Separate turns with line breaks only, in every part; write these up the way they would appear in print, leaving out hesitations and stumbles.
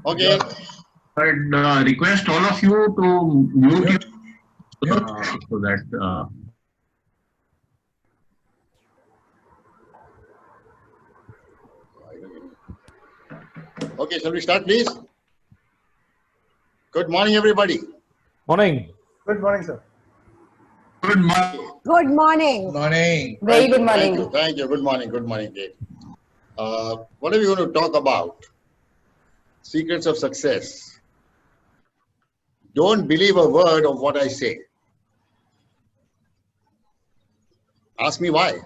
Okay.
I'd request all of you to mute
Mute.
so that
Okay, shall we start, please? Good morning, everybody.
Morning.
Good morning, sir.
good morning.
Good morning.
Morning.
Very good morning.
Thank you. Thank you. Good morning. Good morning, Kate. What are we going to talk about? Secrets of success. Don't believe a word of what I say. Ask me why.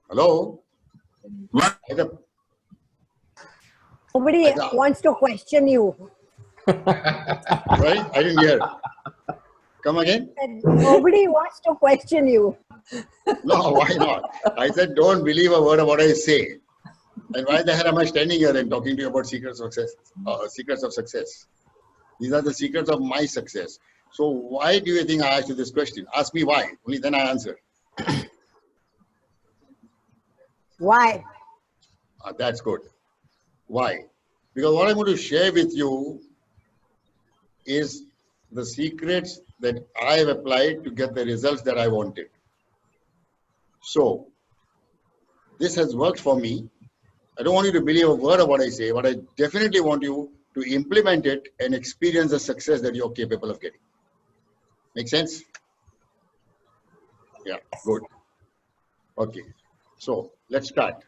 Hello?
What?
Either,
Nobody
either,
wants to question you.
sorry, I didn't hear. Come again?
Nobody wants to question you.
No, why not? I said, don't believe a word of what I say. And why the hell am I standing here and talking to you about secrets of success? Secrets of success. These are the secrets of my success. So why do you think I asked you this question? Ask me why. Only then I answer.
Why?
That's good. Why? Because what I'm going to share with you is the secrets that I have applied to get the results that I wanted. So this has worked for me. I don't want you to believe a word of what I say, but I definitely want you to implement it and experience the success that you're capable of getting. Make sense? Yeah, good. Okay, so let's start.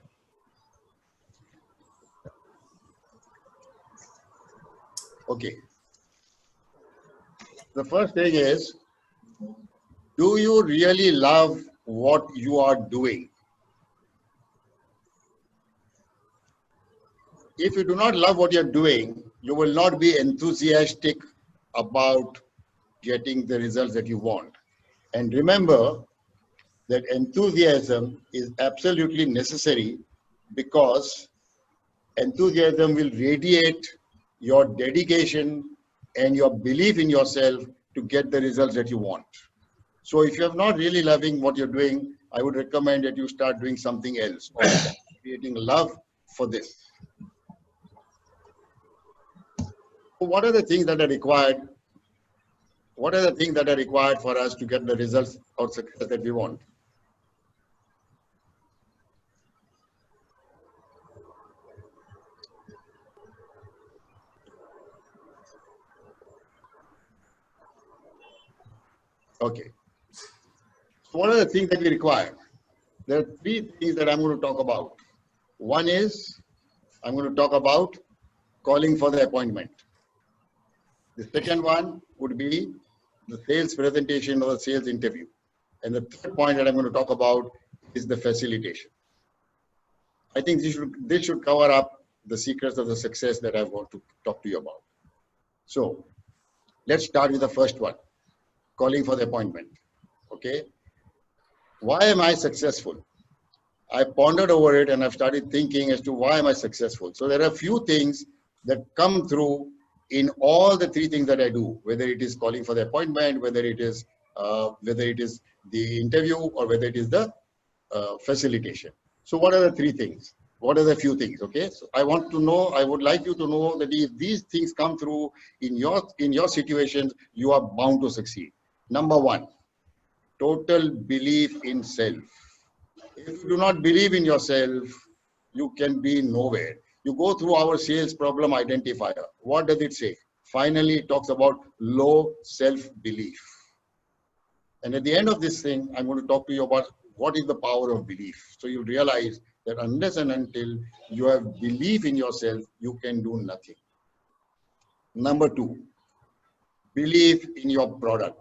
Okay. The first thing is, do you really love what you are doing? If you do not love what you're doing, you will not be enthusiastic about getting the results that you want. And remember that enthusiasm is absolutely necessary because enthusiasm will radiate your dedication and your belief in yourself to get the results that you want. So if you're not really loving what you're doing, I would recommend that you start doing something else or creating love for this. What are the things that are required? What are the things that are required for us to get the results or success that we want? Okay. So what are the things that we require? There are three things that I'm going to talk about. One is I'm going to talk about calling for the appointment. The second one would be the sales presentation or the sales interview. And the third point that I'm going to talk about is the facilitation. I think this should cover up the secrets of the success that I want to talk to you about. So let's start with the first one, calling for the appointment. Okay. Why am I successful? I pondered over it and I've started thinking as to why am I successful. So there are a few things that come through in all the three things that I do, whether it is calling for the appointment, whether it is the interview, or whether it is the facilitation. So what are the three things? What are the few things? Okay, so I want to know, I would like you to know that if these things come through in your situations, you are bound to succeed. Number one, total belief in self. If you do not believe in yourself, you can be nowhere. You go through our sales problem identifier. What does it say? Finally, it talks about low self-belief. And at the end of this thing, I'm going to talk to you about what is the power of belief. So you realize that unless and until you have belief in yourself, you can do nothing. Number two, believe in your product.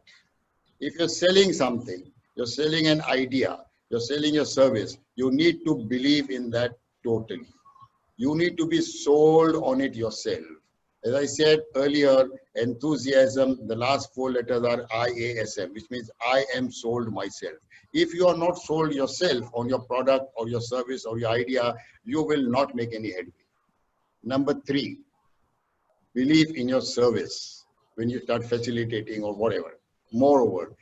If you're selling something, you're selling an idea, you're selling your service, you need to believe in that totally. You need to be sold on it yourself. As I said earlier, enthusiasm, the last four letters are IASM, which means I am sold myself. If you are not sold yourself on your product or your service or your idea, you will not make any headway. Number three, believe in your service when you start facilitating or whatever. Moreover,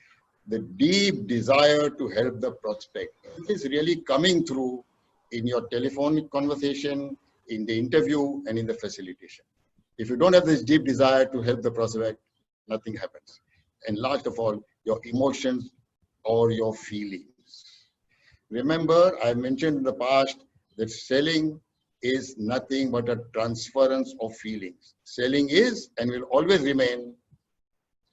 the deep desire to help the prospect is really coming through in your telephonic conversation, in the interview and in the facilitation. If you don't have this deep desire to help the prospect, nothing happens. And last of all, your emotions or your feelings. Remember, I mentioned in the past that selling is nothing but a transference of feelings. Selling is and will always remain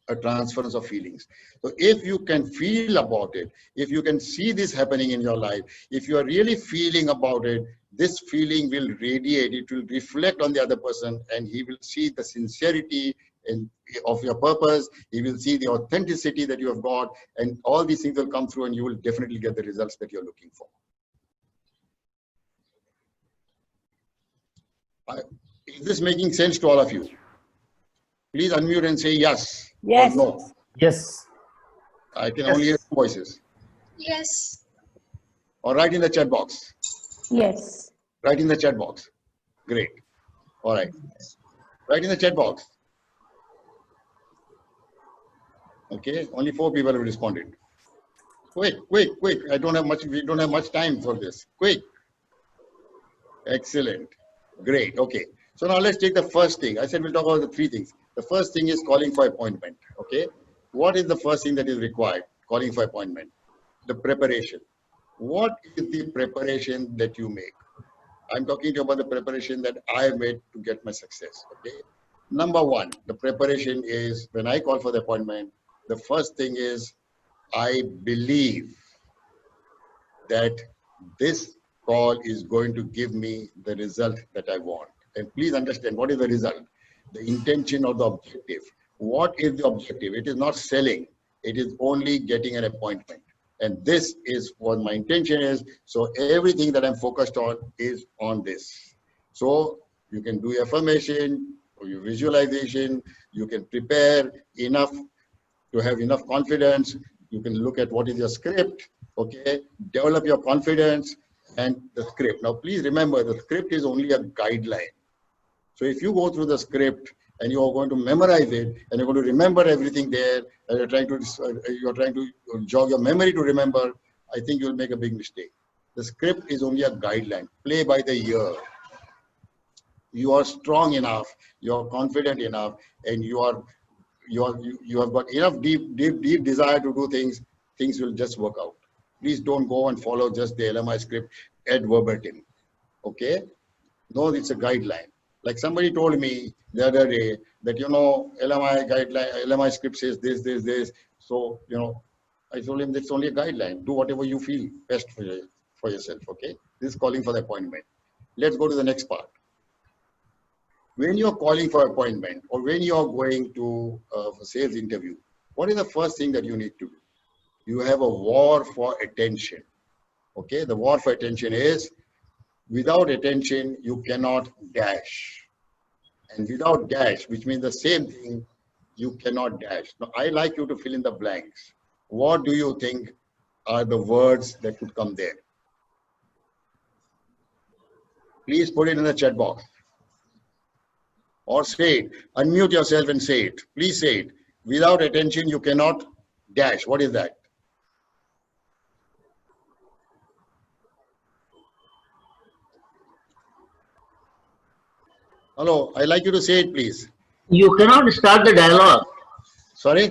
a transference of feelings. So if you can feel about it, if you can see this happening in your life, if you are really feeling about it, this feeling will radiate, it will reflect on the other person, and he will see the sincerity of your purpose, he will see the authenticity that you have got, and all these things will come through and you will definitely get the results that you're looking for. Is this making sense to all of you? Please unmute and say yes,
Yes.
or no.
Yes.
I can only hear voices.
Yes.
Or write in the chat box.
Yes.
Write in the chat box. Great. All right. Write in the chat box. Okay. Only 4 people have responded. Quick, quick, quick. We don't have much time for this. Quick. Excellent. Great. Okay. So now let's take the first thing. I said we'll talk about the 3 things. The first thing is calling for appointment. Okay. What is the first thing that is required? Calling for appointment. The preparation. What is the preparation that you make? I'm talking to you about the preparation that I made to get my success. Okay. Number 1, the preparation is when I call for the appointment, the first thing is I believe that this call is going to give me the result that I want. And please understand, what is the result? The intention or the objective. What is the objective? It is not selling. It is only getting an appointment. And this is what my intention is. So everything that I'm focused on is on this. So you can do affirmation or your visualization. You can prepare enough to have enough confidence. You can look at what is your script. Okay. Develop your confidence and the script. Now, please remember, the script is only a guideline. So if you go through the script and you are going to memorize it and you're going to remember everything there, and you're trying to jog your memory to remember, I think you'll make a big mistake. The script is only a guideline. Play by the ear. You are strong enough, you are confident enough, and you have got enough deep desire to do things. Things will just work out. Please don't go and follow just the LMI script ad verbatim. Okay? No, it's a guideline. Like somebody told me the other day that, LMI guideline, LMI script says this. So, I told him that's only a guideline. Do whatever you feel best for yourself. Okay? This is calling for the appointment. Let's go to the next part. When you're calling for appointment or when you're going to a sales interview, what is the first thing that you need to do? You have a war for attention. Okay? The war for attention is, without attention, you cannot dash. And without dash, which means the same thing, you cannot dash. Now, I like you to fill in the blanks. What do you think are the words that could come there? Please put it in the chat box. Or say it. Unmute yourself and say it. Please say it. Without attention, you cannot dash. What is that? Hello, I'd like you to say it, please.
You cannot start the dialogue.
Sorry?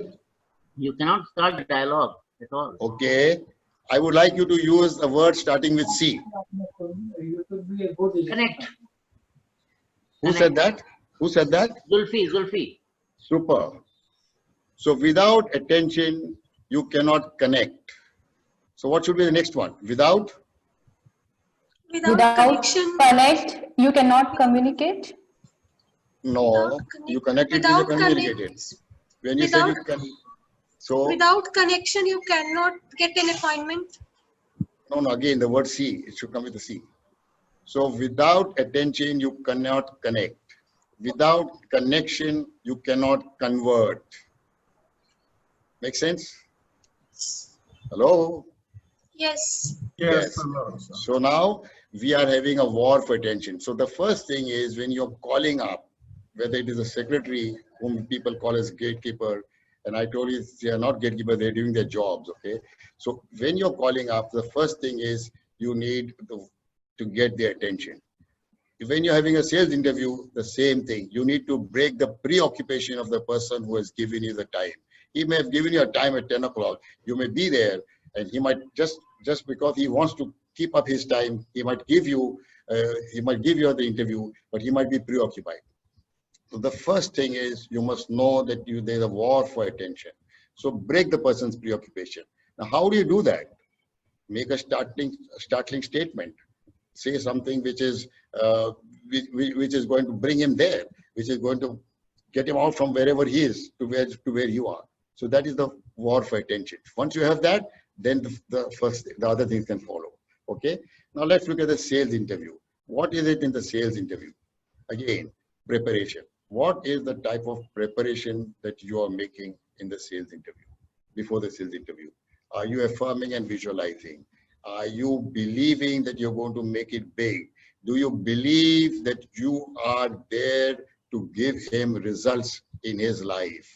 You cannot start the dialogue at all.
Okay. I would like you to use a word starting with C.
Connect.
Who said that? Who said that?
Zulfi.
Super. So without attention, you cannot connect. So what should be the next one? Without
Connection.
Connect, you cannot communicate.
No, you connected to the communicated. When you said you can, so
Without connection, you cannot get an appointment.
no, again the word C, it should come with the C. So without attention, you cannot connect. Without connection, you cannot convert. Make sense? Hello?
Yes.
Yes. So now we are having a war for attention. So the first thing is when you're calling up, whether it is a secretary whom people call as gatekeeper, and I told you they are not gatekeeper, they're doing their jobs, okay? So when you're calling up, the first thing is you need to get their attention. When you're having a sales interview, the same thing. You need to break the preoccupation of the person who has given you the time. He may have given you a time at 10 o'clock. You may be there, and he might just because he wants to keep up his time, he might give you the interview, but he might be preoccupied. So the first thing is you must know that there's a war for attention. So break the person's preoccupation. Now, how do you do that? Make a startling statement. Say something which is going to bring him there, which is going to get him out from wherever he is to where you are. So that is the war for attention. Once you have that, then the other things can follow. Okay. Now let's look at the sales interview. What is it in the sales interview? Again, preparation. What is the type of preparation that you are making in the sales interview, before the sales interview? Are you affirming and visualizing? Are you believing that you're going to make it big? Do you believe that you are there to give him results in his life?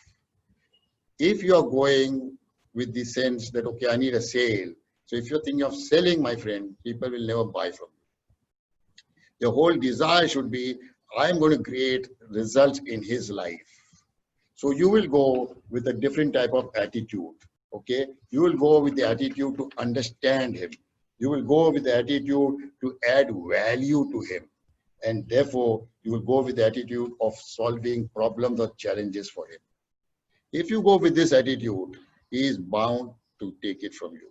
If you're going with the sense that, okay, I need a sale. So if you're thinking of selling, my friend, people will never buy from you. The whole desire should be, I'm going to create results in his life. So you will go with a different type of attitude. Okay, you will go with the attitude to understand him. You will go with the attitude to add value to him. And therefore, you will go with the attitude of solving problems or challenges for him. If you go with this attitude, he is bound to take it from you.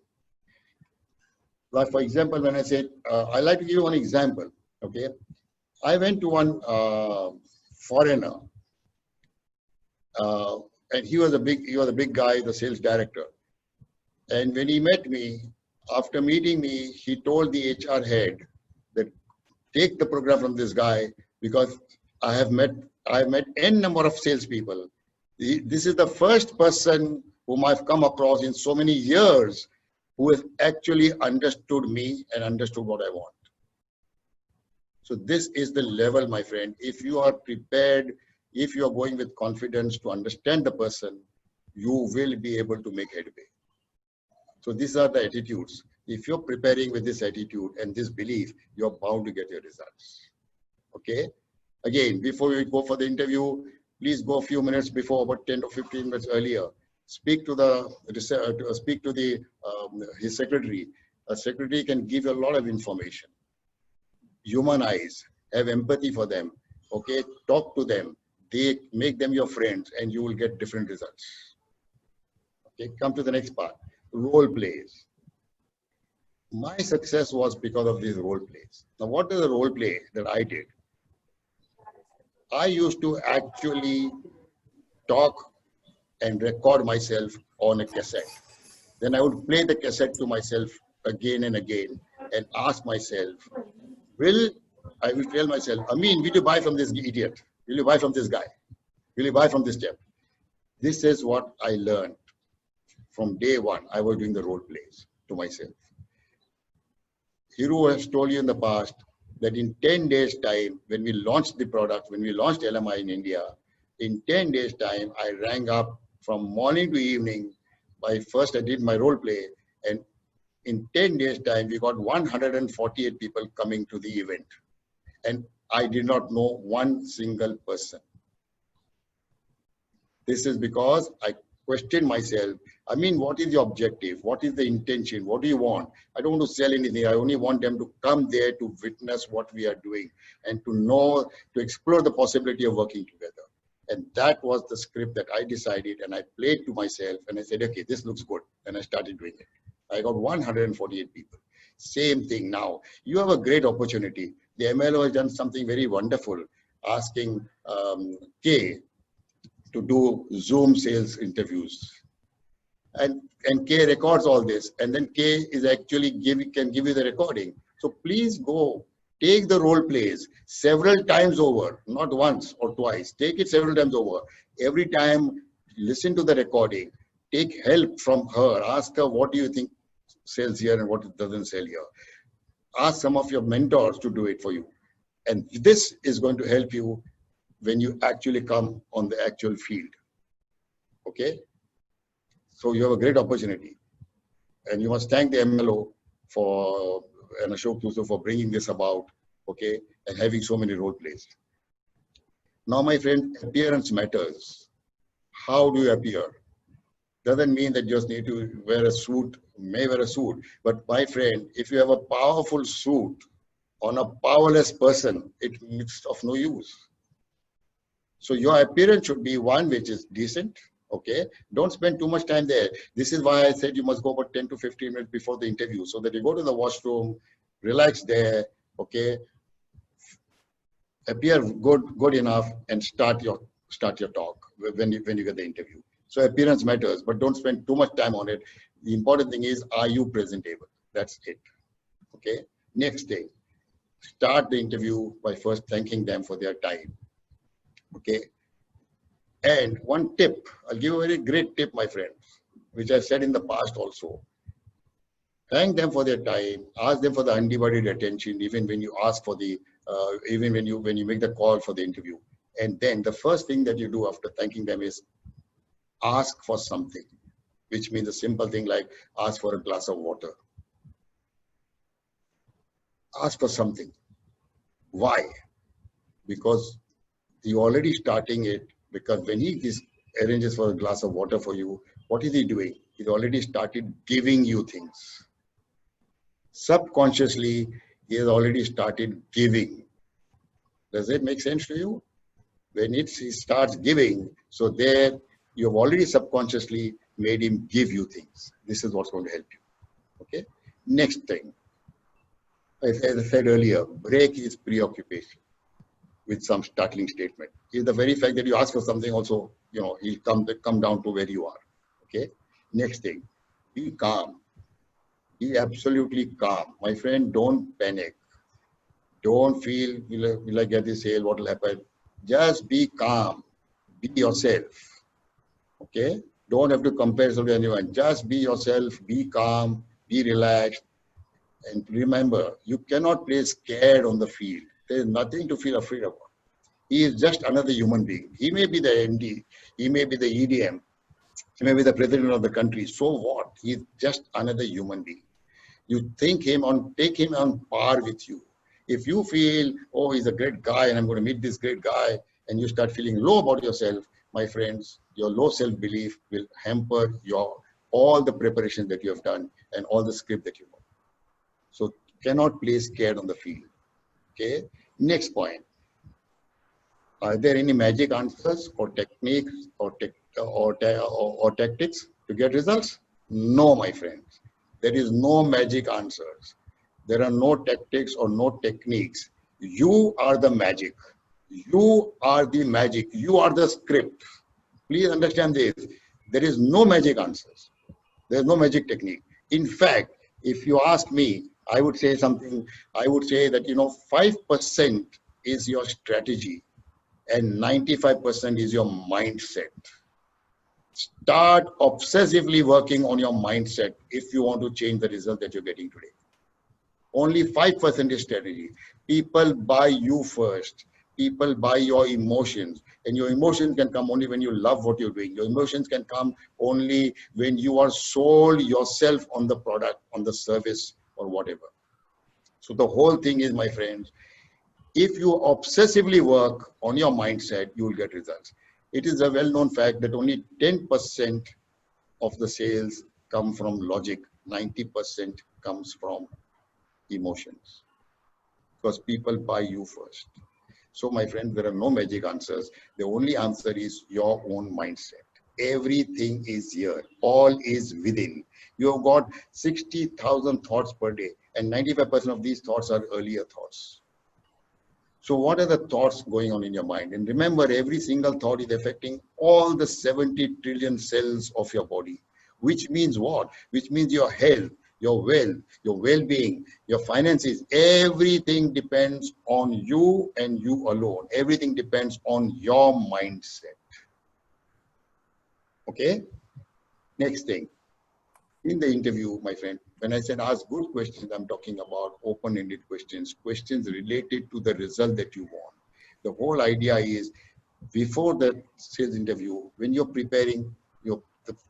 Like, for example, when I said, I like to give you one example. Okay, I went to one foreigner, and he was a big guy, the sales director. And when he met me, after meeting me, he told the HR head that take the program from this guy, because I have met N number of salespeople. This is the first person whom I've come across in so many years who has actually understood me and understood what I want. So this is the level, my friend. If you are prepared, if you are going with confidence to understand the person, you will be able to make headway. So these are the attitudes. If you're preparing with this attitude and this belief, you're bound to get your results. Okay. Again, before we go for the interview, please go a few minutes before, about 10 or 15 minutes earlier. Speak to his secretary. A secretary can give you a lot of information. Humanize, have empathy for them. Okay, talk to them. They make them your friends, and you will get different results. Okay, come to the next part. Role plays. My success was because of these role plays. Now, what is the role play that I did? I used to actually talk and record myself on a cassette. Then I would play the cassette to myself again and again and ask myself, I will tell myself, Amin, will you buy from this idiot? Will you buy from this guy? Will you buy from this chap? This is what I learned. From day one, I was doing the role plays to myself. Hiru has told you in the past that in 10 days time, when we launched the product, when we launched LMI in India, in 10 days time, I rang up from morning to evening. First I did my role play, and in 10 days time, we got 148 people coming to the event. And I did not know one single person. This is because I questioned myself. I mean, what is your objective? What is the intention? What do you want? I don't want to sell anything. I only want them to come there to witness what we are doing and to know, to explore the possibility of working together. And that was the script that I decided, and I played to myself, and I said, okay, this looks good. And I started doing it. I got 148 people. Same thing now. You have a great opportunity. The MLO has done something very wonderful, asking Kay to do Zoom sales interviews. And Kay records all this. And then Kay is actually can give you the recording. So please go, take the role plays several times over, not once or twice. Take it several times over. Every time, listen to the recording. Take help from her. Ask her, what do you think sells here and what doesn't sell here? Ask some of your mentors to do it for you. And this is going to help you when you actually come on the actual field. Okay? So you have a great opportunity. And you must thank the MLO and Ashok Tusu for bringing this about. okay, and having so many role plays. Now, my friend, appearance matters. How do you appear? Doesn't mean that you just need to wear a suit, may wear a suit. But my friend, if you have a powerful suit on a powerless person, it's of no use. So your appearance should be one which is decent, okay? Don't spend too much time there. This is why I said you must go about 10 to 15 minutes before the interview so that you go to the washroom, relax there, okay? Appear good enough and start your talk when you get the interview. So appearance matters, but don't spend too much time on it. The important thing is, are you presentable? That's it, okay? Next thing, start the interview by first thanking them for their time. Okay. And one tip, I'll give you a very great tip, my friends, which I've said in the past also. Thank them for their time, ask them for the undivided attention, even when you ask for the, even when you make the call for the interview. And then the first thing that you do after thanking them is ask for something, which means a simple thing like ask for a glass of water. Ask for something. Why? Because you're already starting it, because when he arranges for a glass of water for you, what is he doing? He's already started giving you things. Subconsciously, he has already started giving. Does it make sense to you? When he starts giving, so there you have already subconsciously made him give you things. This is what's going to help you. Okay. Next thing, as I said earlier, break his preoccupation with some startling statement. Is the very fact that you ask for something also, you know, he'll come down to where you are. Okay. Next thing, be calm. Be absolutely calm. My friend, don't panic. Don't feel, will I get this sale? What will happen? Just be calm. Be yourself. Okay. Don't have to compare yourself to anyone. Just be yourself. Be calm. Be relaxed. And remember, you cannot play scared on the field. There is nothing to feel afraid about. He is just another human being. He may be the MD, he may be the EDM, he may be the president of the country. So what? He is just another human being. You take him on par with you. If you feel, oh, he's a great guy and I'm going to meet this great guy, and you start feeling low about yourself, my friends, your low self-belief will hamper all the preparations that you have done and all the script that you know. So cannot play scared on the field. Okay. Next point. Are there any magic answers or techniques or tactics to get results? No, my friends. There is no magic answers. There are no tactics or no techniques. You are the magic. You are the magic. You are the script. Please understand this. There is no magic answers. There is no magic technique. In fact, if you ask me, I would say something. I would say that, 5% is your strategy and 95% is your mindset. Start obsessively working on your mindset if you want to change the result that you're getting today. Only 5% is strategy. People buy you first. People buy your emotions. And your emotions can come only when you love what you're doing. Your emotions can come only when you are sold yourself on the product, on the service, or whatever. So the whole thing is, my friends, if you obsessively work on your mindset, you will get results. It is a well-known fact that only 10% of the sales come from logic, 90% comes from emotions, because people buy you first. So my friend, there are no magic answers. The only answer is your own mindset. Everything is here. All is within. You have got 60,000 thoughts per day, and 95% of these thoughts are earlier thoughts. So what are the thoughts going on in your mind? And remember, every single thought is affecting all the 70 trillion cells of your body, which means what? Which means your health, your wealth, your well-being, your finances, everything depends on you and you alone. Everything depends on your mindset. Okay? Next thing. In the interview, my friend, when I said ask good questions, I'm talking about open-ended questions, questions related to the result that you want. The whole idea is, before the sales interview, when you're preparing,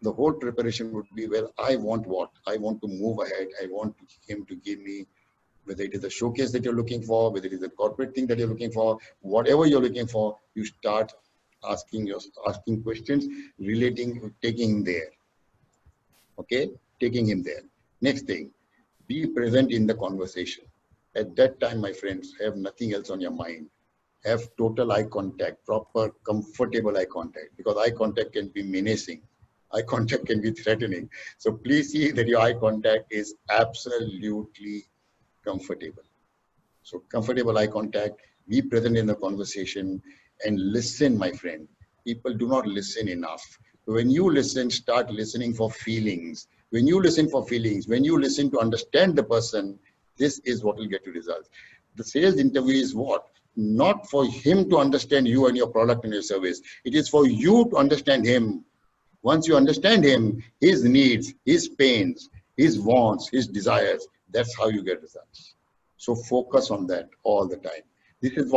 the whole preparation would be, well, I want what? I want to move ahead. I want him to give me Whether it is a showcase that you're looking for, whether it is a corporate thing that you're looking for, whatever you're looking for, you start asking questions relating, taking him there. Okay, taking him there. Next thing, be present in the conversation. At that time, my friends, have nothing else on your mind. Have total eye contact, proper, comfortable eye contact, because eye contact can be menacing. Eye contact can be threatening. So please see that your eye contact is absolutely comfortable. So comfortable eye contact, be present in the conversation and listen, my friend. People do not listen enough. When you listen, start listening for feelings. When you listen for feelings, when you listen to understand the person, this is what will get you results. The sales interview is what? Not for him to understand you and your product and your service. It is for you to understand him. Once you understand him, his needs, his pains, his wants, his desires, that's how you get results. So focus on that all the time. This is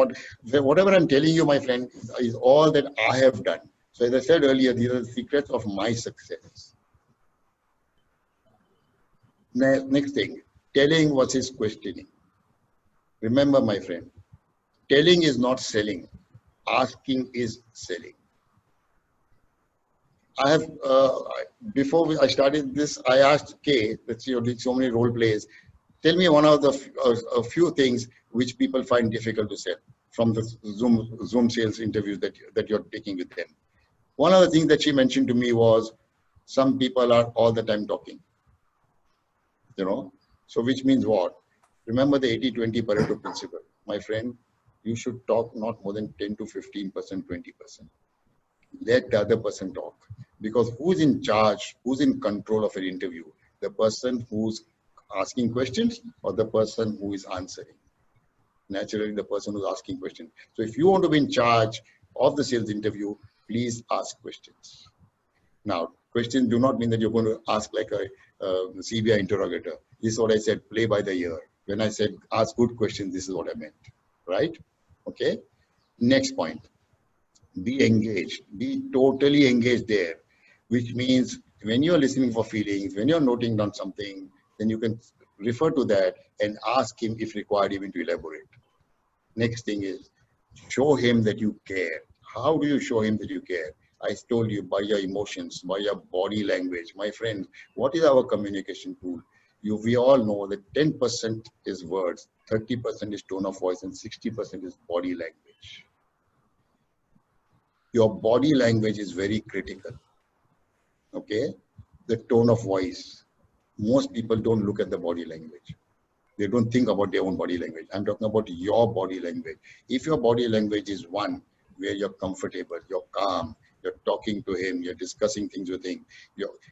whatever I'm telling you, my friend, is all that I have done. So as I said earlier, these are the secrets of my success. Next thing, telling versus questioning. Remember, my friend, telling is not selling. Asking is selling. I have, before I started this, I asked Kay, that you did so many role plays, tell me one of the a few things which people find difficult to sell from the Zoom sales interviews that you're taking with them. One of the things that she mentioned to me was, some people are all the time talking, you know, so which means what? Remember the 80-20 Pareto principle, my friend. You should talk not more than 10 to 15%, 20%. Let the other person talk, because who's in charge, who's in control of an interview? The person who's asking questions or the person who is answering? Naturally, the person who's asking questions. So if you want to be in charge of the sales interview, please ask questions. Now, questions do not mean that you're going to ask like a CBI interrogator. This is what I said, play by the ear. When I said ask good questions, this is what I meant, right? Okay. Next point, be engaged, be totally engaged there, which means when you're listening for feelings, when you're noting down something, then you can refer to that and ask him if required even to elaborate. Next thing is show him that you care. How do you show him that you care? I told you, by your emotions, by your body language. My friends, what is our communication tool? We all know that 10% is words, 30% is tone of voice, and 60% is body language. Your body language is very critical. Okay? The tone of voice. Most people don't look at the body language. They don't think about their own body language. I'm talking about your body language. If your body language is one where you're comfortable, you're calm, you're talking to him, you're discussing things with him,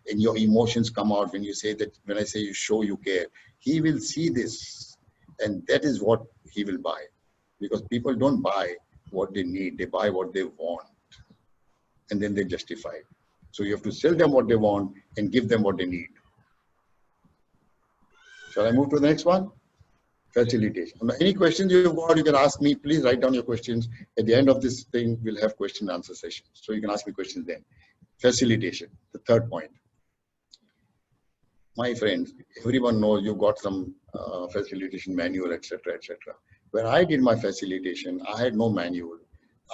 and your emotions come out when you say that, when I say you show you care, he will see this, and that is what he will buy. Because people don't buy what they need, they buy what they want, and then they justify it. So you have to sell them what they want and give them what they need. Shall I move to the next one? Facilitation. Now, any questions you've got, you can ask me. Please write down your questions. At the end of this thing, we'll have question and answer sessions. So you can ask me questions then. Facilitation, the third point. My friends, everyone knows you've got some facilitation manual, etc., etc. When I did my facilitation, I had no manual.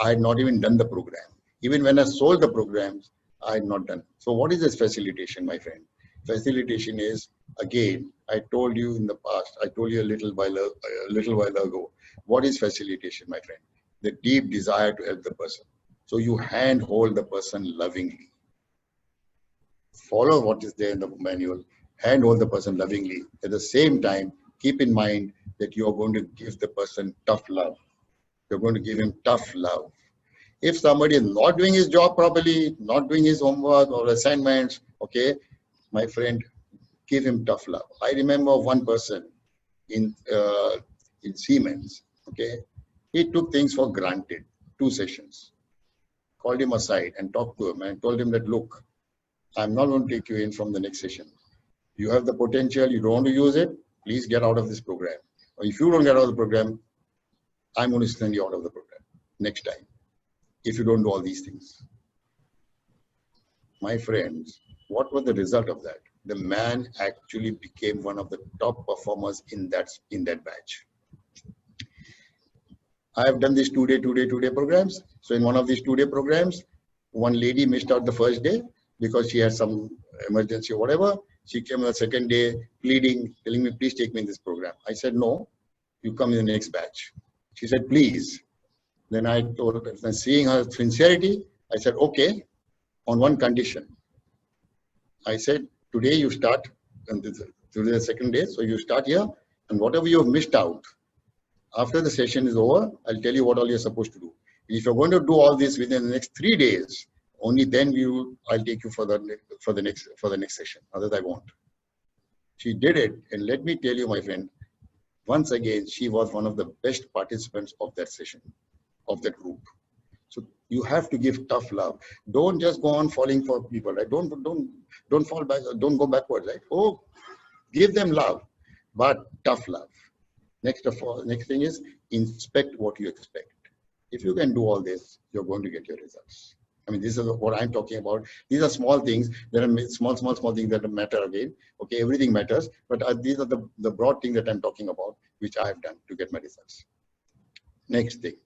I had not even done the program. Even when I sold the programs, I had not done. So what is this facilitation, my friend? Facilitation is, again, I told you in the past, I told you a little while ago, what is facilitation, my friend? The deep desire to help the person. So you handhold the person lovingly. Follow what is there in the manual, handhold the person lovingly. At the same time, keep in mind that you are going to give the person tough love. You're going to give him tough love. If somebody is not doing his job properly, not doing his homework or assignments, okay, my friend, give him tough love. I remember one person in Siemens, okay, he took things for granted, 2 sessions. Called him aside and talked to him and told him that, look, I'm not going to take you in from the next session. You have the potential, you don't want to use it, please get out of this program. Or if you don't get out of the program, I'm going to send you out of the program next time, if you don't do all these things. My friends, what was the result of that? the man actually became one of the top performers in that batch. I have done these two-day programs. So in one of these two-day programs, one lady missed out the first day because she had some emergency or whatever. She came on the second day pleading, telling me, please take me in this program. I said, no, you come in the next batch. She said, please. Then I told her, seeing her sincerity, I said, okay, on one condition. I said, today you start, and today the second day, so you start here, and whatever you have missed out, after the session is over, I'll tell you what all you're supposed to do. If you're going to do all this within the next 3 days, only then I'll take you for the next session. Otherwise, I won't. She did it, and let me tell you, my friend, once again, she was one of the best participants of that session, of that group. So you have to give tough love. Don't just go on falling for people, right? Don't fall back, don't go backwards, right? Oh, give them love, but tough love. Next thing is inspect what you expect. If you can do all this, you're going to get your results. I mean, this is what I'm talking about. These are small things. There are small things that matter again. Okay, everything matters, but these are the broad things that I'm talking about, which I have done to get my results. Next thing.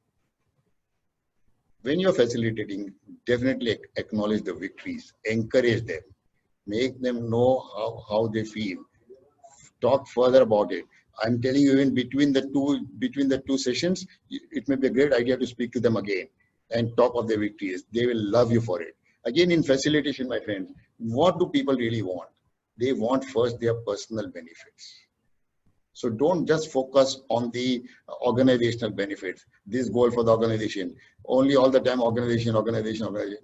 When you're facilitating, definitely acknowledge the victories, encourage them, make them know how they feel. Talk further about it. I'm telling you, even between the two sessions, it may be a great idea to speak to them again and talk of their victories. They will love you for it. Again, in facilitation, my friends, what do people really want? They want first their personal benefits. So don't just focus on the organizational benefits, this goal for the organization, only all the time organization.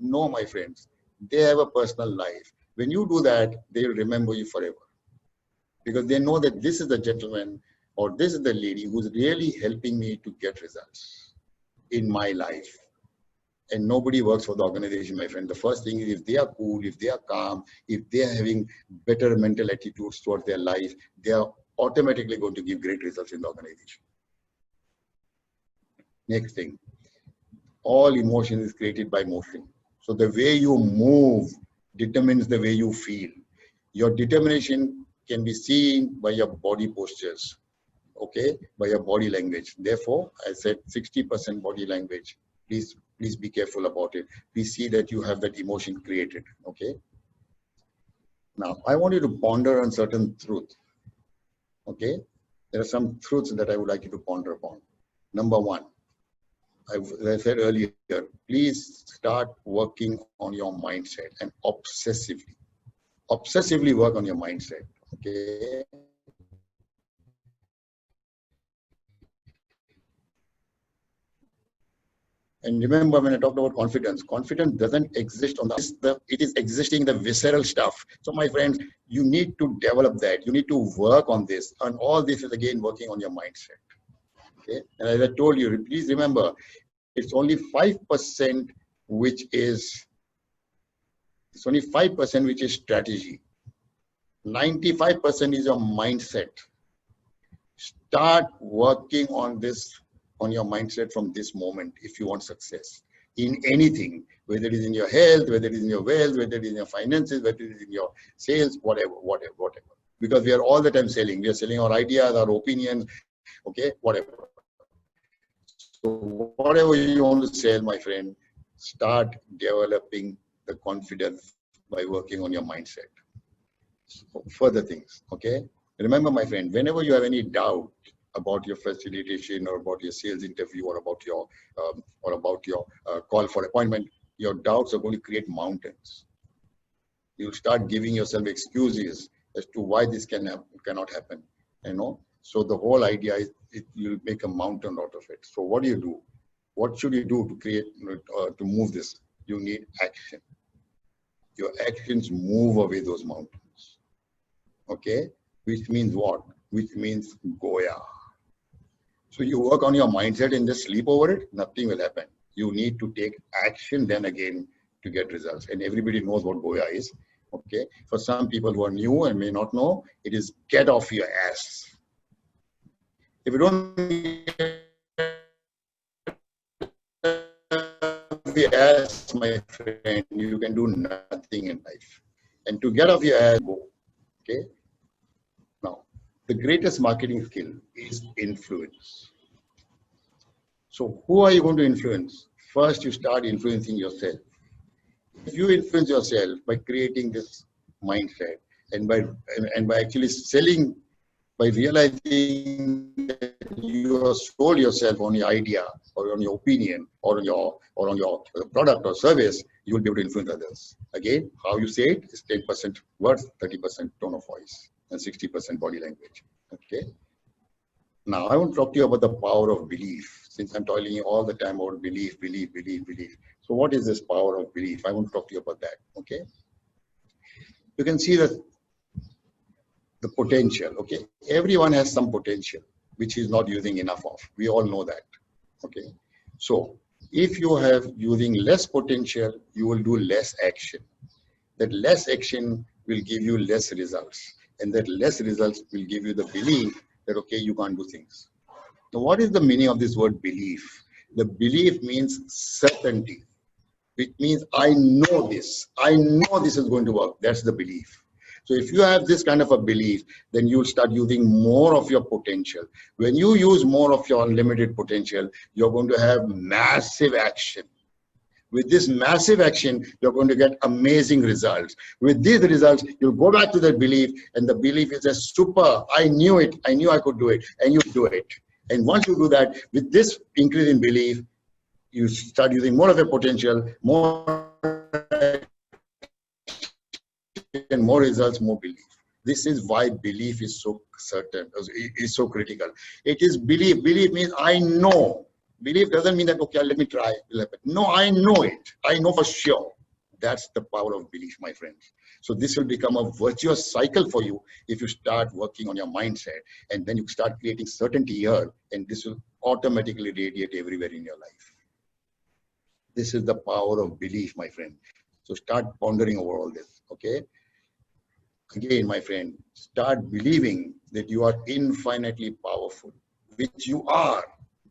No, my friends, they have a personal life. When you do that, they will remember you forever. Because they know that this is the gentleman or this is the lady who's really helping me to get results in my life. And nobody works for the organization, my friend. The first thing is, if they are cool, if they are calm, if they are having better mental attitudes towards their life, they are automatically going to give great results in the organization. Next thing, all emotion is created by motion. So the way you move determines the way you feel. Your determination can be seen by your body postures, okay, by your body language. Therefore, I said 60% body language. Please be careful about it. Please see that you have that emotion created, okay? Now, I want you to ponder on certain truth, okay? There are some truths that I would like you to ponder upon. Number one, as I said earlier, please start working on your mindset and obsessively work on your mindset, okay? And remember, when I talked about confidence doesn't exist on it is existing the visceral stuff. So my friends, you need to develop that. You need to work on this. And all this is again working on your mindset. Okay. And as I told you, please remember, it's only 5% which is strategy. 95% is your mindset. Start working on this, on your mindset from this moment if you want success in anything, whether it is in your health, whether it is in your wealth, whether it is in your finances, whether it is in your sales, whatever. Because we are all the time selling. We are selling our ideas, our opinions, okay, whatever. So whatever you want to sell, my friend, start developing the confidence by working on your mindset. So further things, okay? Remember, my friend, whenever you have any doubt about your facilitation or about your sales interview or about your call for appointment, your doubts are going to create mountains. You'll start giving yourself excuses as to why this cannot happen, you know. So the whole idea is you'll make a mountain out of it. So what do you do? What should you do to create, to move this? You need action. Your actions move away those mountains, okay? Which means what? Which means Goya. So you work on your mindset and just sleep over it, nothing will happen. You need to take action then again to get results. And everybody knows what Goya is, okay? For some people who are new and may not know, it is get off your ass. If you don't get off your ass, my friend, you can do nothing in life. And to get off your ass, go. Okay. Now, the greatest marketing skill is influence. So who are you going to influence? First, you start influencing yourself. If you influence yourself by creating this mindset and by actually selling, by realizing that you have sold yourself on your idea or on your opinion or on your product or service, you will be able to influence others. Again, how you say it is 10% words, 30% tone of voice, and 60% body language. Okay. Now I want to talk to you about the power of belief. Since I'm telling you all the time about belief. So what is this power of belief? I want to talk to you about that. Okay. You can see the potential. Okay. Everyone has some potential which he's not using enough of. We all know that. Okay. So if you have using less potential, you will do less action. That less action will give you less results. And that less results will give you the belief that, okay, you can't do things. Now, what is the meaning of this word belief? The belief means certainty. It means I know this. I know this is going to work. That's the belief. So if you have this kind of a belief, then you'll start using more of your potential. When you use more of your unlimited potential, you're going to have massive action. With this massive action, you're going to get amazing results. With these results, you'll go back to that belief, and the belief is a super, I knew it, I knew I could do it, and you do it. And once you do that, with this increase in belief, you start using more of your potential, more and more results, more belief. This is why belief is so certain, is so critical. It is belief. Belief means I know. Belief doesn't mean that, okay, let me try. No, I know it. I know for sure. That's the power of belief, my friends. So this will become a virtuous cycle for you if you start working on your mindset, and then you start creating certainty here, and this will automatically radiate everywhere in your life. This is the power of belief, my friend. So start pondering over all this, okay? Again, my friend, start believing that you are infinitely powerful, which you are.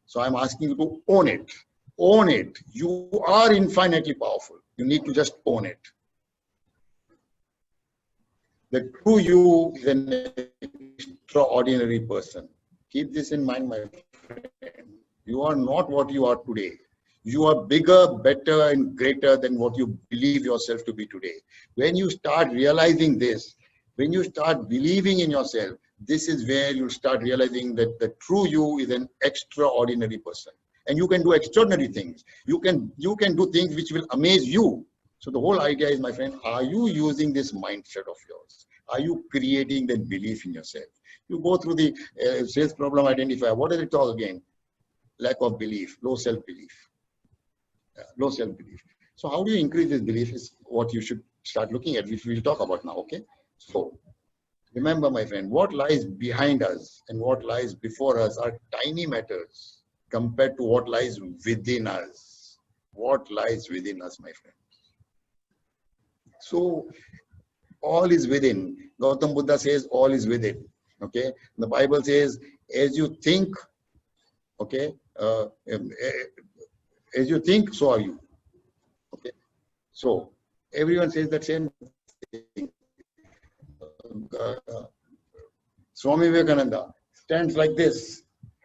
So I'm asking you to own it. Own it. You are infinitely powerful. You need to just own it. The true you is an extraordinary person. Keep this in mind, my friend. You are not what you are today. You are bigger, better, and greater than what you believe yourself to be today. When you start realizing this, when you start believing in yourself, this is where you start realizing that the true you is an extraordinary person. And you can do extraordinary things. You can do things which will amaze you. So the whole idea is, my friend, are you using this mindset of yours? Are you creating that belief in yourself? You go through the sales problem identifier. What does it all again? Lack of belief, low self-belief. Low self-belief. So how do you increase this belief is what you should start looking at, which we'll talk about now, okay? So remember, my friend, what lies behind us and what lies before us are tiny matters compared to what lies within us. What lies within us, my friend? So all is within. Gautam Buddha says all is within. Okay. The Bible says, as you think, okay, as you think, so are you. Okay. So everyone says that same thing. Swami Vivekananda stands like this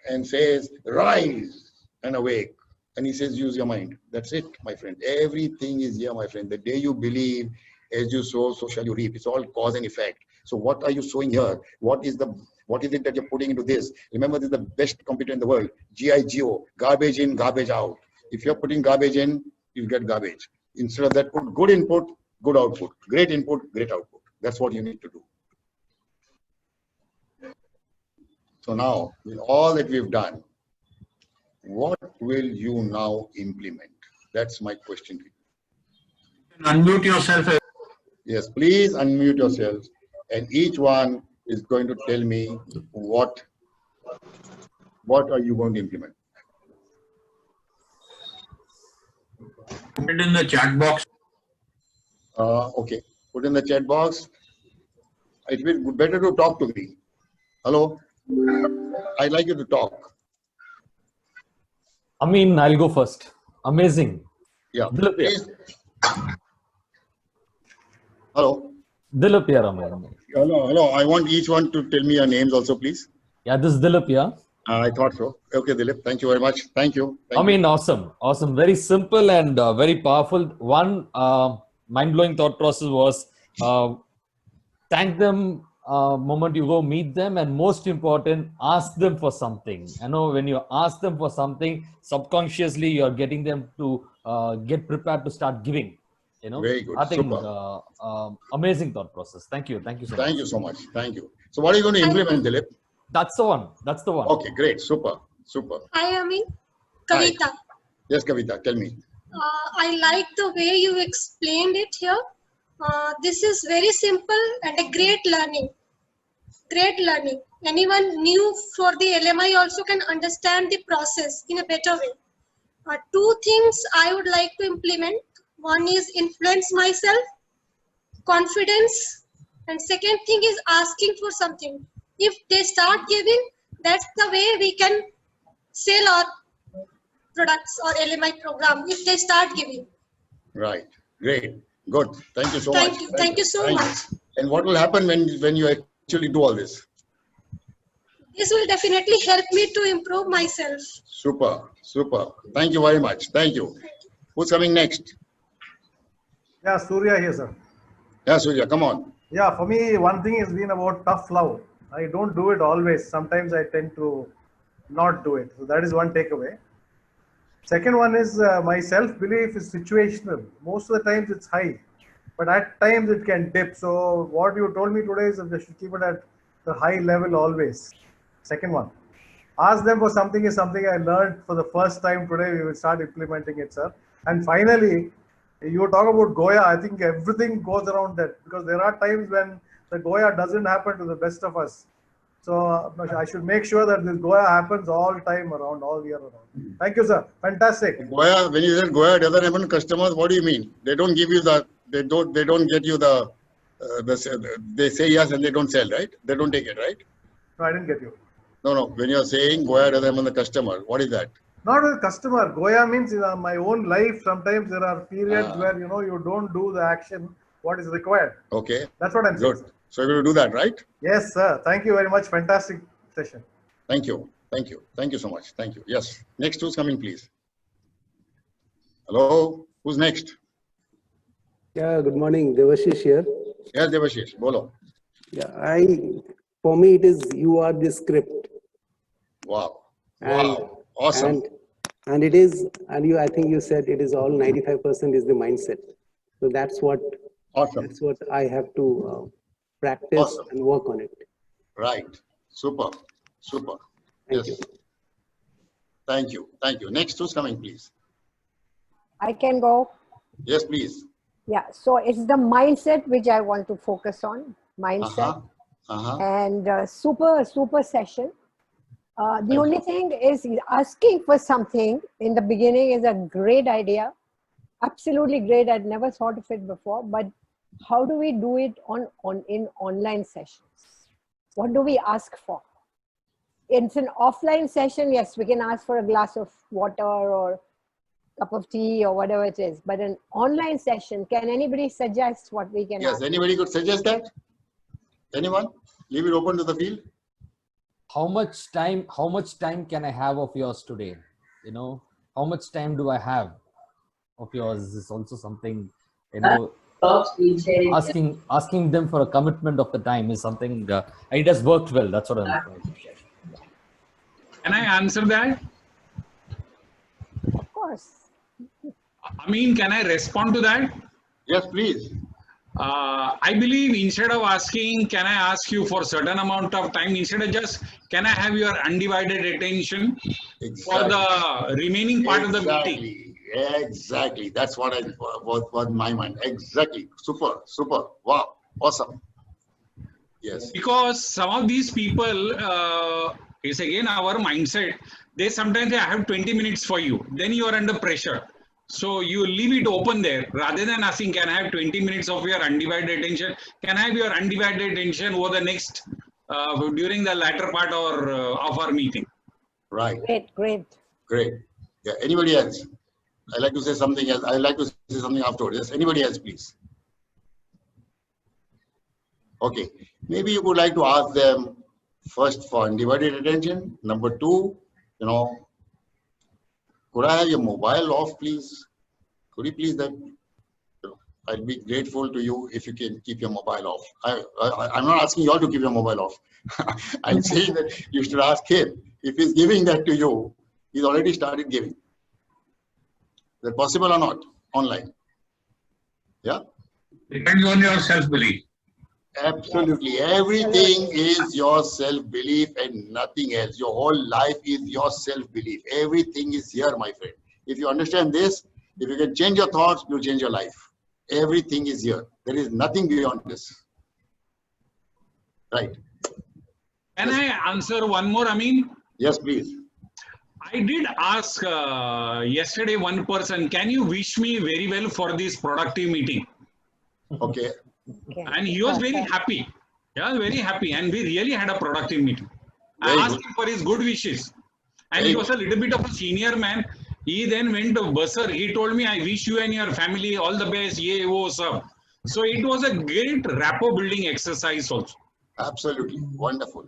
and says, rise and awake. And he says, use your mind. That's it, my friend. Everything is here, my friend. The day you believe, as you sow, so shall you reap. It's all cause and effect. So what are you sowing here? What is it that you're putting into this? Remember, this is the best computer in the world. GIGO, garbage in, garbage out. If you're putting garbage in, you get garbage. Instead of that, put good input, good output. Great input, great output. That's what you need to do. So now, with all that we've done, what will you now implement? That's my question to you.
Unmute yourself.
Yes, please unmute yourselves. And each one is going to tell me what are you going to implement.
Put it in the chat box.
Okay, put in the chat box. It will be better to talk to me. Hello? I'd like you to talk.
I mean, I'll go first. Amazing.
Yeah.
Dilip, yeah.
Please. Hello?
Dilip here, Aman.
Hello, hello. I want each one to tell me your names also, please.
Yeah, this is Dilip here.
I thought so. Okay, Dilip. Thank you very much. Thank you.
I mean, awesome. Awesome. Very simple and very powerful. One mind-blowing thought process was thank them moment you go meet them, and most important, ask them for something. I know when you ask them for something, subconsciously you're getting them to get prepared to start giving. You know,
Very good.
I think
Super.
amazing thought process. Thank you. Thank you so much.
Thank you so much. Thank you. So what are you going to implement, Dilip?
That's the one. That's the one.
Okay, great. Super. Super.
Hi, Ami.
Hi.
Kavita.
Yes, Kavita, tell me.
I like the way you explained it here. This is very simple and a great learning. Great learning. Anyone new for the LMI also can understand the process in a better way. Two things I would like to implement. One is influence myself, confidence, and second thing is asking for something. If they start giving, that's the way we can sell our products or LMI program. If they start giving.
Right. Great. Good. Thank you so
Thank
much.
you. Thank you so much.
And what will happen when you actually do all this?
This will definitely help me to improve myself.
Super. Super. Thank you very much. Thank you. Who's coming next?
Yeah, Surya here, sir.
Yeah, Surya, come on.
Yeah, for me, one thing has been about tough love. I don't do it always. Sometimes I tend to not do it. So that is one takeaway. Second one is my self-belief is situational. Most of the times it's high, but at times it can dip. So what you told me today is that they should keep it at the high level always. Second one. Ask them for something is something I learned for the first time today. We will start implementing it, sir. And finally, you talk about Goya. I think everything goes around that because there are times when the Goya doesn't happen to the best of us. So I should make sure that this Goya happens all time around, all year around. Thank you, sir. Fantastic.
Goya, when you said Goya doesn't happen to customers, what do you mean? They don't give you the, they don't get you they say yes and they don't sell, right? They don't take it, right?
No, I didn't get you.
No. When you're saying Goya doesn't happen to the customer, what is that?
Not with customer. Goya means in my own life, sometimes there are periods where, you don't do the action, what is required.
Okay.
That's what I'm saying.
Good. So you're going to do that, right?
Yes, sir. Thank you very much. Fantastic session.
Thank you. Thank you. Thank you so much. Thank you. Yes. Next, who's coming, please? Hello? Who's next?
Yeah, good morning. Devashish here.
Yes, Devashish. Bolo.
Yeah, for me, it is you are the script.
Wow.
And,
Wow. Awesome.
And it is, and I think you said it is all 95% is the mindset. So that's what I have to practice and work on it.
Right. Super. Super.
Thank you.
Thank you. Thank you. Next, who's coming, please?
I can go.
Yes, please.
Yeah, so it's the mindset which I want to focus on. Mindset. And super session. The only thing is asking for something in the beginning is a great idea. Absolutely great. I'd never thought of it before. But how do we do it in online sessions? What do we ask for? It's an offline session. Yes, we can ask for a glass of water or cup of tea or whatever it is. But an online session, can anybody suggest what we can ask?
Anybody could suggest that? Anyone? Leave it open to the field.
How much time can I have of yours today? How much time do I have of yours is also something, asking them for a commitment of the time is something, it has worked well. That's what I'm trying to share.
Can I answer that?
Of course.
Amin, can I respond to that?
Yes, please.
I believe instead of asking, can I ask you for a certain amount of time, instead of just, can I have your undivided attention for the remaining part of the meeting?
Exactly. That's what was in my mind. Exactly. Super. Wow. Awesome. Yes.
Because some of these people, it's again our mindset. They sometimes I have 20 minutes for you. Then you are under pressure. So you leave it open there rather than asking, can I have 20 minutes of your undivided attention? Can I have your undivided attention over the next, during the latter part of our meeting?
Right.
Great.
Yeah. Anybody else? I'd like to say something else. I'd like to say something afterwards. Yes. Anybody else, please? Okay. Maybe you would like to ask them first for undivided attention. Number two, could I have your mobile off, please? Could you please that? I'll be grateful to you if you can keep your mobile off. I'm not asking you all to keep your mobile off. I'm saying that you should ask him. If he's giving that to you, he's already started giving. Is that possible or not? Online. Yeah?
Depends on your self-belief.
Absolutely. Everything is your self-belief and nothing else. Your whole life is your self-belief. Everything is here, my friend. If you understand this, if you can change your thoughts, you'll change your life. Everything is here. There is nothing beyond this. Right.
Can I answer one more, Amin?
Yes, please.
I did ask yesterday one person, can you wish me very well for this productive meeting?
Okay.
And he was very happy. Yeah, very happy. And we really had a productive meeting. I asked him for his good wishes. And he was a little bit of a senior man. He then went to Basar. He told me, I wish you and your family all the best. Ye, wo, sab. So it was a great rapport building exercise also.
Absolutely. Wonderful.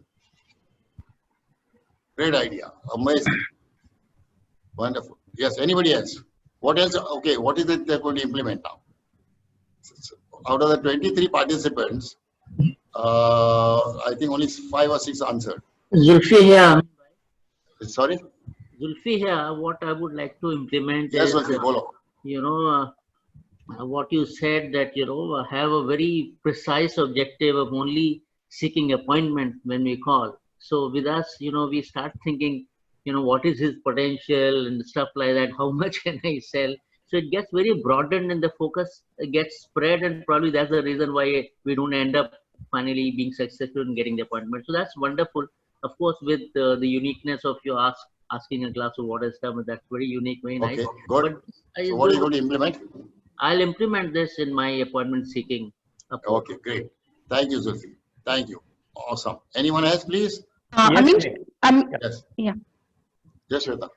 Great idea. Amazing. Wonderful. Yes. Anybody else? What else? Okay. What is it they're going to implement now? Out of the 23 participants, I think only 5 or 6 answered.
Zulfi here.
Sorry?
Zulfi here, what I would like to implement
yes,
is, what you said that, have a very precise objective of only seeking appointment when we call. So with us, we start thinking, what is his potential and stuff like that, how much can I sell? So it gets very broadened and the focus gets spread, and probably that's the reason why we don't end up finally being successful in getting the appointment. So that's wonderful. Of course, with the uniqueness of your asking a glass of water stuff, that's very unique, very nice.
Okay, good. So what are you going to implement?
I'll implement this in my appointment seeking approach.
Okay, great. Thank you, Zulfi. Thank you. Awesome. Anyone else, please?
Yes.
Yes.
Yeah.
Yes, Shweta.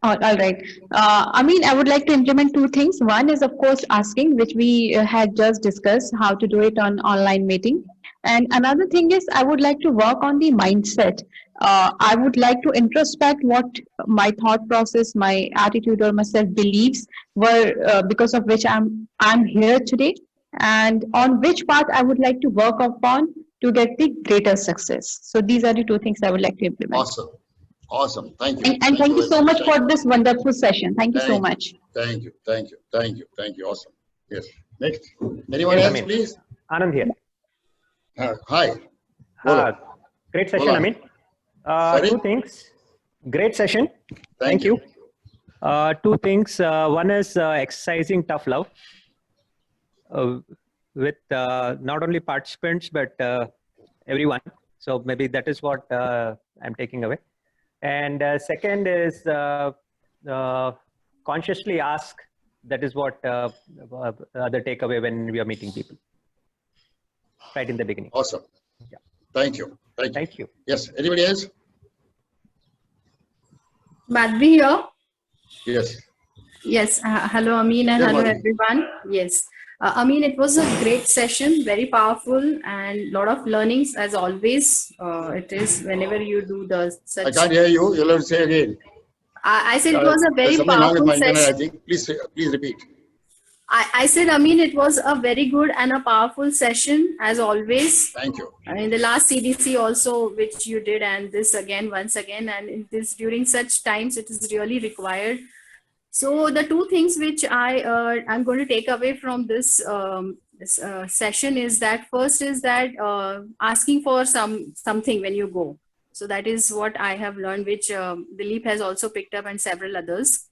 All right. I would like to implement 2 things. One is, of course, asking, which we had just discussed, how to do it on online meeting. And another thing is, I would like to work on the mindset. I would like to introspect what my thought process, my attitude, or my self-beliefs were, because of which I'm here today, and on which path I would like to work upon to get the greater success. So these are the 2 things I would like to implement.
Awesome. Awesome. Thank you.
And thank you so much for this wonderful session. Thank you so much.
Thank you. Thank you. Thank you. Thank you. Awesome. Yes. Next. Anyone else, please?
Anand here.
Hi.
Great session, Amin. 2 things. Great session. Thank you. 2 things. One is exercising tough love with not only participants, but everyone. So maybe that is what I'm taking away. And second is consciously ask. That is what the takeaway when we are meeting people. Right in the beginning.
Awesome.
Yeah.
Thank you. Thank you.
Thank you.
Yes. Anybody else?
Madhvi here.
Yes.
Yes. Hello, Amin, and hello, everyone. Yes. Amin, it was a great session, very powerful, and lot of learnings as always. It is whenever you do such.
I can't hear you. You'll have to say again.
I said it was a very
something wrong with
powerful
my internet,
session.
I think. Please repeat.
I said, Amin, it was a very good and a powerful session as always.
Thank you.
I mean, the last CDC also, which you did, and this again, once again, and in this during such times, it is really required. So the 2 things which I'm going to take away from this, session is that first is that asking for something when you go. So that is what I have learned, which Dilip has also picked up, and several others.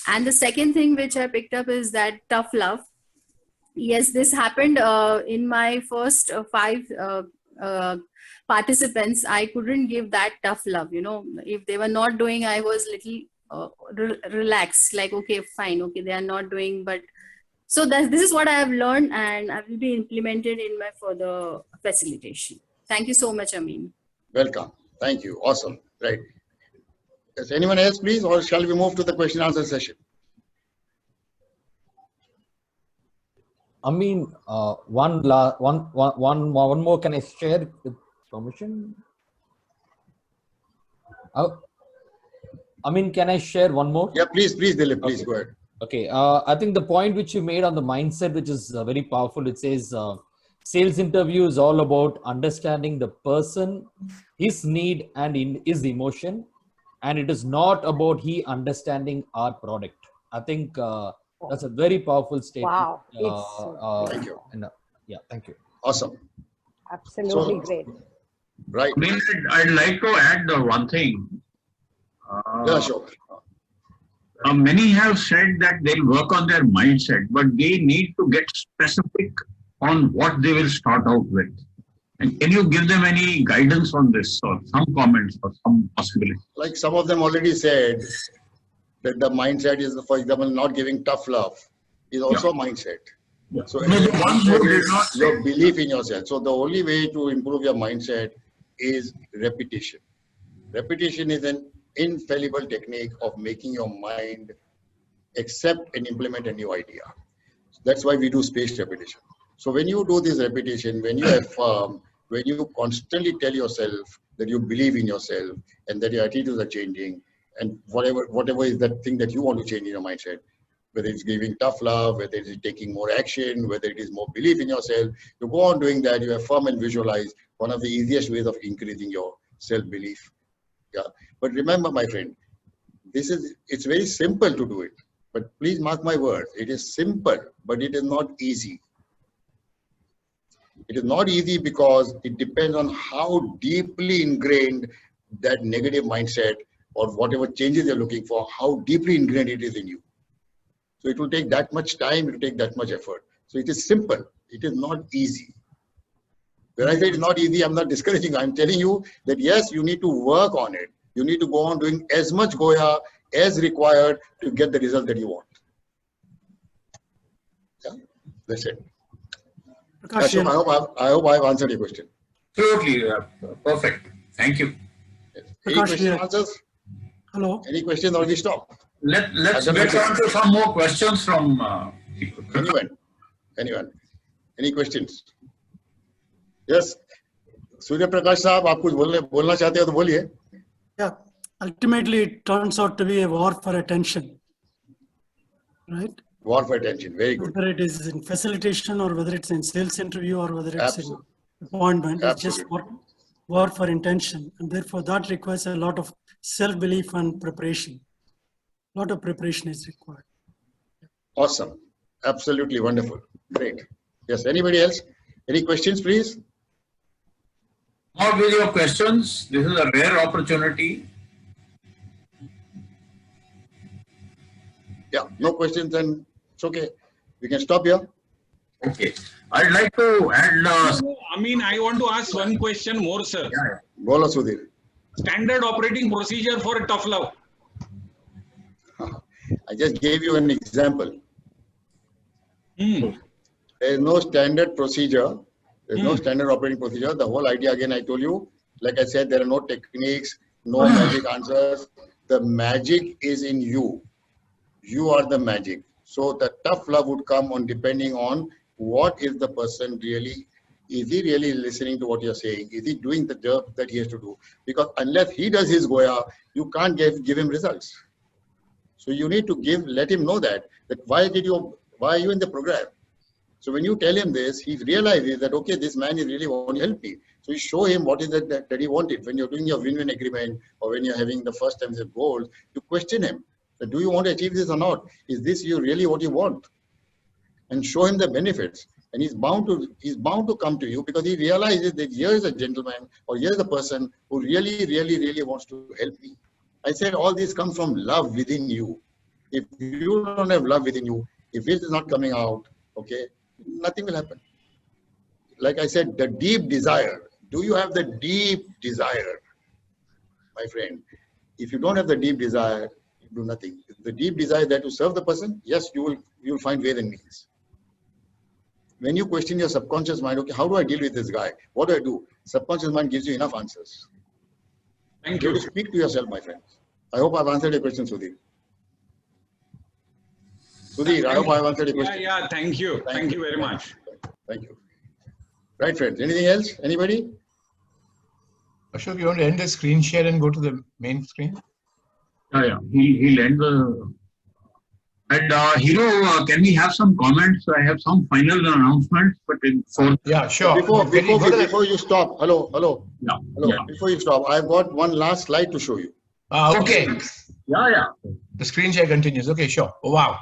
And the second thing which I picked up is that tough love. Yes, this happened in my first 5 participants. I couldn't give that tough love. If they were not doing, I was little relaxed, like, okay, fine, okay, they are not doing, but so this is what I have learned, and I will be implemented in my further facilitation. Thank you so much, Amin.
Welcome. Thank you. Awesome. Right. Is anyone else, please, or shall we move to the question answer session?
I mean, one more. Can I share with permission? I mean, can I share one more?
Yeah, please, Dilip, please
Okay.
go ahead.
Okay. I think the point which you made on the mindset, which is very powerful. It says sales interview is all about understanding the person, his need and his emotion, and it is not about he understanding our product. I think that's a very powerful statement.
Wow.
Thank you.
Yeah, thank you.
Awesome.
Absolutely
So,
great.
Right.
I mean, I'd like to add one thing.
Yeah, sure.
Many have said that they'll work on their mindset, but they need to get specific on what they will start out with. And can you give them any guidance on this, or some comments, or some possibility?
Like some of them already said that the mindset is, for example, not giving tough love is also a mindset.
Yeah.
So
No, the ones who did not say.
your belief in yourself. So the only way to improve your mindset is repetition. Repetition is an infallible technique of making your mind accept and implement a new idea. That's why we do spaced repetition. So when you do this repetition, when you affirm, when you constantly tell yourself that you believe in yourself and that your attitudes are changing, and whatever is that thing that you want to change in your mindset, whether it's giving tough love, whether it is taking more action, whether it is more belief in yourself, you go on doing that, you affirm and visualize. One of the easiest ways of increasing your self-belief. Yeah. But remember, my friend, it's very simple to do it. But please mark my words, it is simple, but it is not easy. It is not easy because it depends on how deeply ingrained that negative mindset or whatever changes you're looking for, how deeply ingrained it is in you. So it will take that much time, it will take that much effort. So it is simple, it is not easy. When I say it's not easy, I'm not discouraging. I'm telling you that yes, you need to work on it. You need to go on doing as much Goya as required to get the result that you want. Yeah, that's it. Ashok, I hope I've answered your question.
Absolutely, perfect. Thank you.
Any question answers?
Hello.
Any questions or we stop?
Let's get on to some more questions from people.
Anyone? Any questions? Yes. Surya Prakash Saab, आप कुछ बोलना चाहते हो तो बोलिए.
Yeah. Ultimately, it turns out to be a war for attention, right?
War for attention. Very good.
Whether it is in facilitation or whether it's in sales interview or whether it's in appointment, it's just war for intention. And therefore, that requires a lot of self-belief and preparation. A lot of preparation is required.
Awesome. Absolutely wonderful. Great. Yes. Anybody else? Any questions, please?
More video questions. This is a rare opportunity.
Yeah, no questions, then it's okay. We can stop here.
Okay. I'd like to add.
I mean, I want to ask one question more, sir.
Bola Sudhir.
Standard operating procedure for tough love.
I just gave you an example. There is no standard procedure. There is no standard operating procedure. The whole idea, again, I told you, like I said, there are no techniques, no magic answers. The magic is in you. You are the magic. So the tough love would come on depending on what is the person really, is he really listening to what you're saying? Is he doing the job that he has to do? Because unless he does his Goya, you can't give him results. So you need to let him know that why are you in the program? So when you tell him this, he realizes that, okay, this man is really wanting to help me. So you show him what is it that he wanted. When you're doing your win-win agreement or when you're having the first time of goals, you question him. So do you want to achieve this or not? Is this really what you want? And show him the benefits. And he's bound to come to you because he realizes that here is a gentleman or here is a person who really, really, really wants to help me. I said all this comes from love within you. If you don't have love within you, if it is not coming out, okay, nothing will happen. Like I said, the deep desire. Do you have the deep desire, my friend? If you don't have the deep desire, you do nothing. The deep desire that to serve the person, yes, you will find ways and means. When you question your subconscious mind, okay, how do I deal with this guy? What do I do? Subconscious mind gives you enough answers.
Thank you.
You have to speak to yourself, my friends. I hope I've answered your question, Sudhir. Sudhir, I hope I have answered your question.
Yeah, thank you. Thank you very much.
Thank you. Right, friends. Anything else? Anybody?
Ashok, you want to end the screen share and go to the main screen?
Yeah. He'll end the. And Hero, can we have some comments? I have some final announcements, but
yeah, sure.
Before you stop, hello.
Yeah.
Before you stop, I've got one last slide to show you.
Okay.
Yeah.
The screen share continues. Okay, sure. Oh, wow.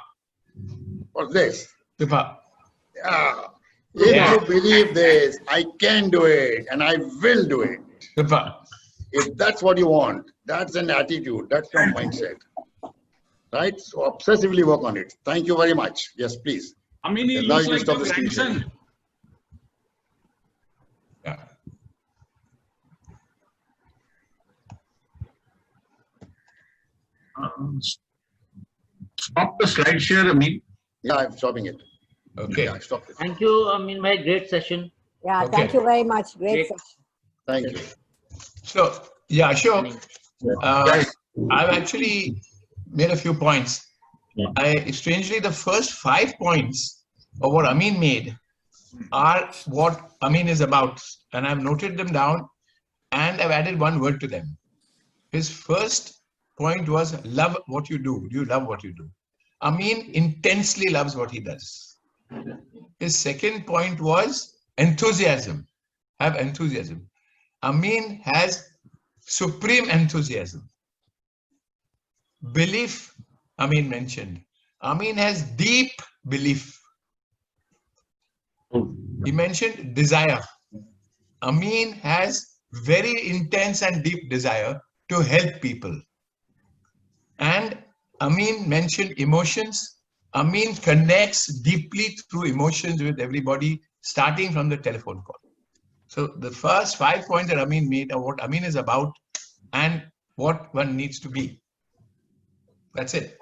What's this?
Super.
Yeah. If you believe this, I can do it and I will do it.
Super.
If that's what you want, that's an attitude, that's your mindset. Right? So obsessively work on it. Thank you very much. Yes, please.
I mean, he
now
looks
you
like
stop
your
the screen share.
grandson.
Stop the slide share, Amin.
Yeah, I'm stopping it.
Okay.
Yeah, I stopped it.
Thank you, Amin bhai. Great session.
Yeah,
Okay.
thank you very much. Great session.
Thank you.
So, yeah, sure. I've actually made a few points. Strangely, the first 5 points of what Amin made are what Amin is about. And I've noted them down and I've added one word to them. His first point was love what you do. Do you love what you do? Amin intensely loves what he does. His second point was enthusiasm. Have enthusiasm. Amin has supreme enthusiasm. Belief, Amin mentioned. Amin has deep belief. He mentioned desire. Amin has very intense and deep desire to help people. And Amin mentioned emotions. Amin connects deeply through emotions with everybody, starting from the telephone call. So the first 5 points that Amin made are what Amin is about and what one needs to be. That's it.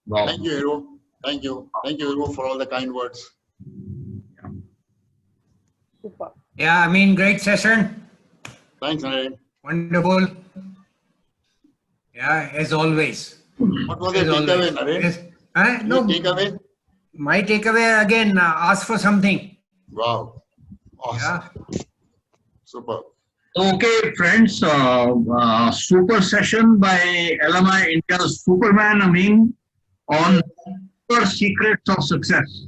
Wow.
Thank you, Hero. Thank you. Thank you, Hero, for all the kind words.
Super.
Yeah, I mean, great session.
Thanks, Naren.
Wonderful. Yeah, as always.
What was the takeaway, Naren?
No,
takeaway?
My takeaway again, ask for something.
Wow. Awesome.
Yeah.
Super.
Okay, friends, super session by LMI India's Superman Amin on Secrets of Success.